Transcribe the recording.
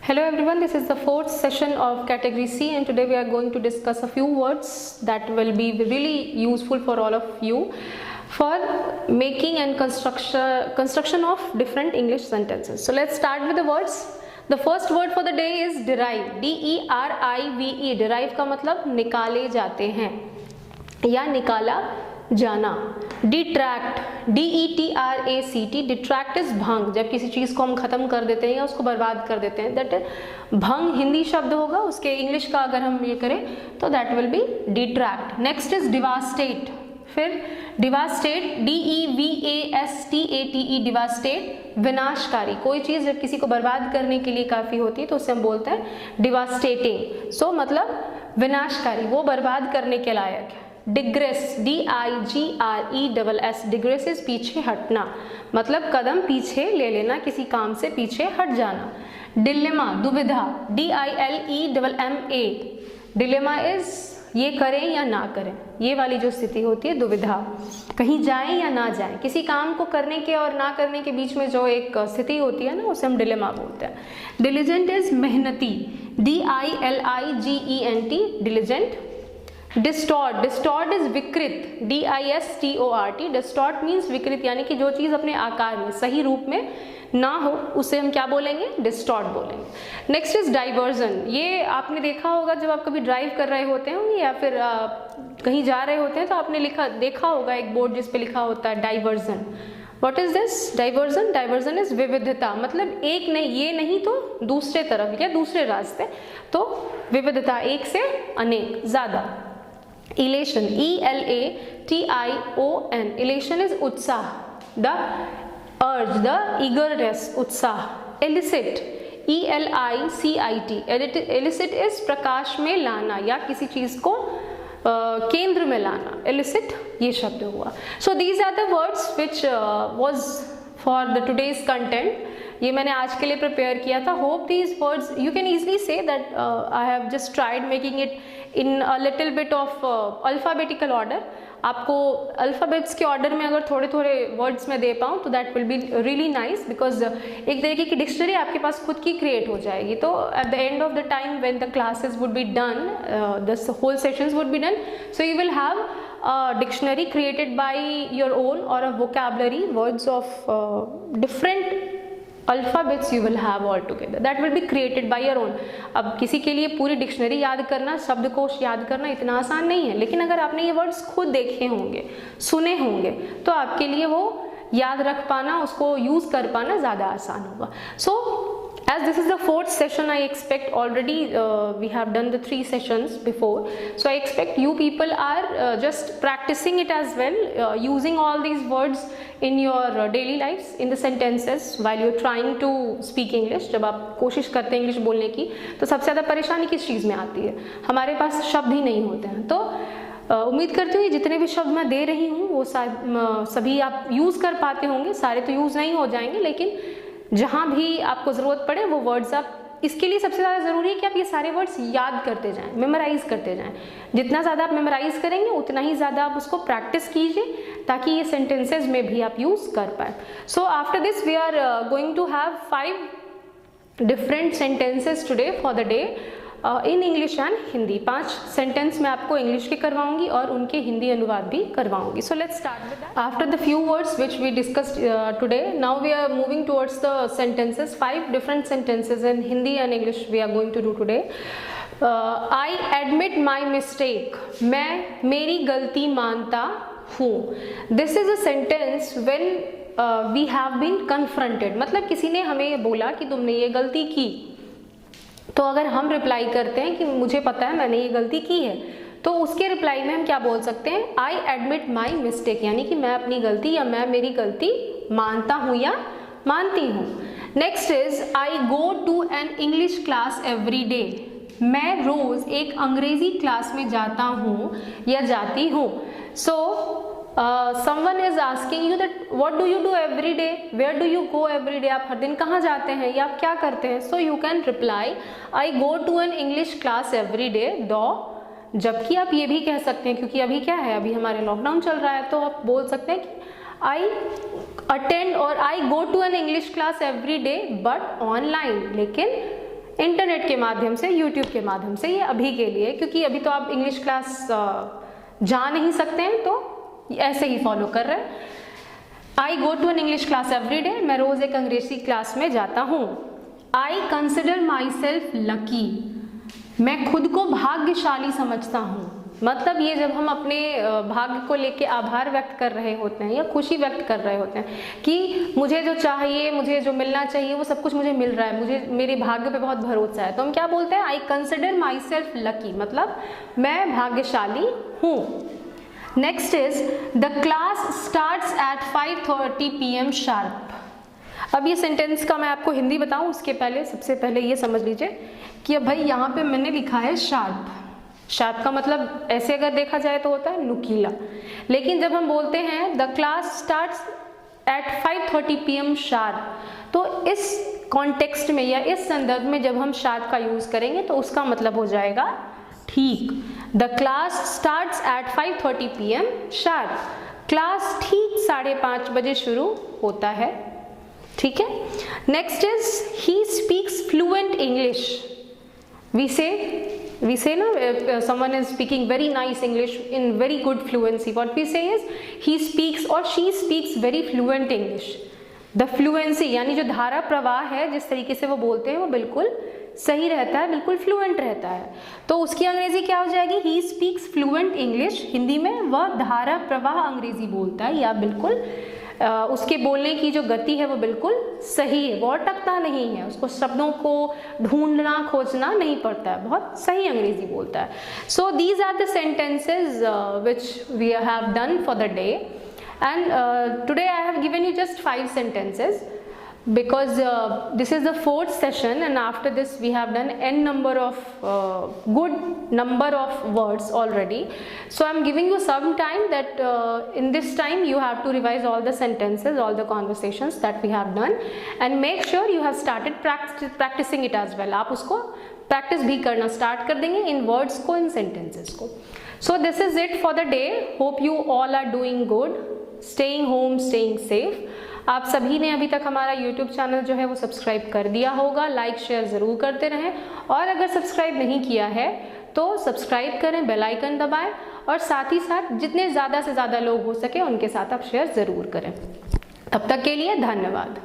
Hello everyone, this is the fourth session of category C and today we are going to discuss a few words that will be really useful for all of you for making and construction of different English sentences. So let's start with the words. The first word for the day is derive. D-E-R-I-V-E. Derive का मतलब निकाले जाते हैं या निकाला जाना. Detract, D-E-T-R-A-C-T. Detract is भंग. जब किसी चीज़ को हम ख़त्म कर देते हैं या उसको बर्बाद कर देते हैं, दैट भंग हिंदी शब्द होगा. उसके इंग्लिश का अगर हम ये करें तो that will be detract. Next is devastate. फिर डिवास्टेट, D-E-V-A-S-T-A-T-E. डिवास्टेट विनाशकारी. कोई चीज़ जब किसी को बर्बाद करने के लिए काफ़ी होती है तो उसे हम बोलते हैं डिवास्टेटिंग. सो मतलब विनाशकारी, वो बर्बाद करने के लायक है. Digress, D-I-G-R-E-S-S. डिग्रेस इज पीछे हटना, मतलब कदम पीछे ले लेना, किसी काम से पीछे हट जाना. डिलेमा, दुविधा, D-I-L-E-M-M-A. डिलेमा इज ये करें या ना करें, ये वाली जो स्थिति होती है दुविधा. कहीं जाएं या ना जाएं, किसी काम को करने के और ना करने के बीच में जो एक स्थिति होती है ना, उसे हम डिलेमा बोलते हैं. डिलीजेंट इज मेहनती, D-I-L-I-G-E-N-T. Diligent. Distort, distort is विकृत, D-I-S-T-O-R-T. डिस्टॉर्ट मीन्स विकृत, यानी कि जो चीज़ अपने आकार में सही रूप में ना हो उसे हम क्या बोलेंगे, डिस्टॉर्ट बोलेंगे. Next is diversion. ये आपने देखा होगा जब आप कभी ड्राइव कर रहे होते हैं या फिर कहीं जा रहे होते हैं तो आपने देखा होगा एक बोर्ड जिस पे लिखा होता है diversion. What is this diversion? Diversion is विविधता, मतलब एक नहीं, ये नहीं तो दूसरे तरफ या दूसरे रास्ते, तो विविधता, एक से अनेक, ज़्यादा. Elation, E-L-A-T-I-O-N. इलेशन इज उत्साह, द अर्ज, द ईगरनेस, उत्साह. Elicit, E-L-I-C-I-T. एलिसिट इज प्रकाश में लाना या किसी चीज़ को केंद्र में लाना. एलिसिट ये शब्द हुआ. So these are the words which was for the today's content. ये मैंने आज के लिए प्रिपेयर किया था. Hope these words you can easily see that I have just tried making it in a little bit of alphabetical order. आपको alphabets के order में अगर थोड़े थोड़े वर्ड्स में दे पाऊँ तो that will be really nice, because एक तरीके की डिक्शनरी आपके पास खुद की क्रिएट हो जाएगी. तो at the end of the time when the classes would be done, the whole sessions would be done, so you will have a dictionary created by your own or a vocabulary, words of different alphabets you will have all together, that will be created by your own. अब किसी के लिए पूरी dictionary याद करना, शब्दकोश याद करना इतना आसान नहीं है, लेकिन अगर आपने ये वर्ड्स खुद देखे होंगे, सुने होंगे, तो आपके लिए वो याद रख पाना, उसको यूज़ कर पाना ज़्यादा आसान होगा. सो as this is the fourth session, I expect already we have done the 3 sessions before, so I expect you people are just practicing it as well, using all these words in your daily lives, in the sentences while you're trying to speak English. जब आप कोशिश करते हैं English बोलने की तो सबसे ज़्यादा परेशानी किस चीज़ में आती है? हमारे पास शब्द ही नहीं होते हैं. तो उम्मीद करती हूँ जितने भी शब्द मैं दे रही हूँ वो सभी आप यूज़ कर पाते होंगे. सारे तो यूज़ नहीं हो जाएंगे, लेकिन जहाँ भी आपको ज़रूरत पड़े वो वर्ड्स आप, इसके लिए सबसे ज़्यादा ज़रूरी है कि आप ये सारे वर्ड्स याद करते जाएं, मेमोराइज़ करते जाएं. जितना ज़्यादा आप मेमोराइज़ करेंगे उतना ही ज़्यादा आप उसको प्रैक्टिस कीजिए ताकि ये सेंटेंसेज में भी आप यूज़ कर पाए. So after this we are going to have 5 different sentences today for the day in English and Hindi. 5 sentence मैं आपको इंग्लिश के करवाऊंगी और उनके हिंदी अनुवाद भी करवाऊंगी. So let's start with that. After the few words which we discussed today, now we are moving towards the sentences. 5 different sentences in Hindi and English we are going to do today. I admit my mistake. मैं मेरी गलती मानता हूँ. This is a sentence when we have been confronted, मतलब किसी ने हमें बोला कि तुमने ये गलती की, तो अगर हम रिप्लाई करते हैं कि मुझे पता है मैंने ये गलती की है, तो उसके रिप्लाई में हम क्या बोल सकते हैं? आई एडमिट माई मिस्टेक, यानी कि मैं अपनी गलती या मैं मेरी गलती मानता हूँ या मानती हूँ. Next is I go to an English class every day. मैं रोज़ एक अंग्रेज़ी क्लास में जाता हूँ या जाती हूँ. सो someone is asking you that what do you do every day, where do you go every day, आप हर दिन कहाँ जाते हैं या आप क्या करते हैं? So you can reply I go to an English class every day, though. जबकि आप ये भी कह सकते हैं, क्योंकि अभी क्या है, अभी हमारे लॉकडाउन चल रहा है, तो आप बोल सकते हैं कि I attend और I go to an English class every day but online, लेकिन इंटरनेट के माध्यम से, यूट्यूब के माध्यम से। ये अभी के लिए, क्योंकि अभी तो आप इंग्लिश क्लास जा नहीं सकते हैं, तो ऐसे ही फॉलो कर रहे हैं। I go to an English class every day, मैं रोज एक अंग्रेजी क्लास में जाता हूँ। I consider myself lucky, मैं खुद को भाग्यशाली समझता हूँ। मतलब ये जब हम अपने भाग्य को लेके आभार व्यक्त कर रहे होते हैं या खुशी व्यक्त कर रहे होते हैं कि मुझे जो चाहिए, मुझे जो मिलना चाहिए वो सब कुछ मुझे मिल रहा है, मुझे मेरे भाग्य पे बहुत भरोसा है, तो हम क्या बोलते हैं? आई कंसिडर माई सेल्फ लकी, मतलब मैं भाग्यशाली हूँ। Next is the class starts at 5:30 PM sharp. अब ये सेंटेंस का मैं आपको हिंदी बताऊं उसके पहले सबसे पहले ये समझ लीजिए कि अब भाई यहाँ पे मैंने लिखा है शार्प। शार्प का मतलब ऐसे अगर देखा जाए तो होता है नुकीला, लेकिन जब हम बोलते हैं the class starts at 5:30 PM sharp, तो इस कॉन्टेक्स्ट में या इस संदर्भ में जब हम शार्प का यूज करेंगे तो उसका मतलब हो जाएगा ठीक। The class starts at 5:30 PM sharp, class ठीक 5:30 बजे शुरू होता है। ठीक है। Next is he speaks fluent English. we say ना someone is speaking very nice English in very good fluency, what we say is he speaks or she speaks very fluent English। The fluency यानी जो धारा प्रवाह है, जिस तरीके से वो बोलते हैं वो बिल्कुल सही रहता है, बिल्कुल फ्लुएंट रहता है। तो उसकी अंग्रेजी क्या हो जाएगी? He speaks fluent English. Hindi में वह धारा प्रवाह अंग्रेजी बोलता है, या बिल्कुल उसके बोलने की जो गति है वो बिल्कुल सही है, वो अटकता नहीं है, उसको शब्दों को ढूंढना खोजना नहीं पड़ता है, बहुत सही अंग्रेजी बोलता है। So these are the sentences which we have done for the day, and today I have given you just 5 sentences because this is the 4th session, and after this we have done n number of good number of words already. So I'm giving you some time that in this time you have to revise all the sentences, all the conversations that we have done, and make sure you have started practicing it as well। आप उसको practice भी करना start कर देंगे इन words को, इन sentences को। So this is it for the day. Hope you all are doing good, staying home, staying safe। आप सभी ने अभी तक हमारा YouTube चैनल जो है वो सब्सक्राइब कर दिया होगा, लाइक शेयर ज़रूर करते रहें, और अगर सब्सक्राइब नहीं किया है तो सब्सक्राइब करें, बेल आइकन दबाएं, और साथ ही साथ जितने ज़्यादा से ज़्यादा लोग हो सके उनके साथ आप शेयर ज़रूर करें। तब तक के लिए धन्यवाद।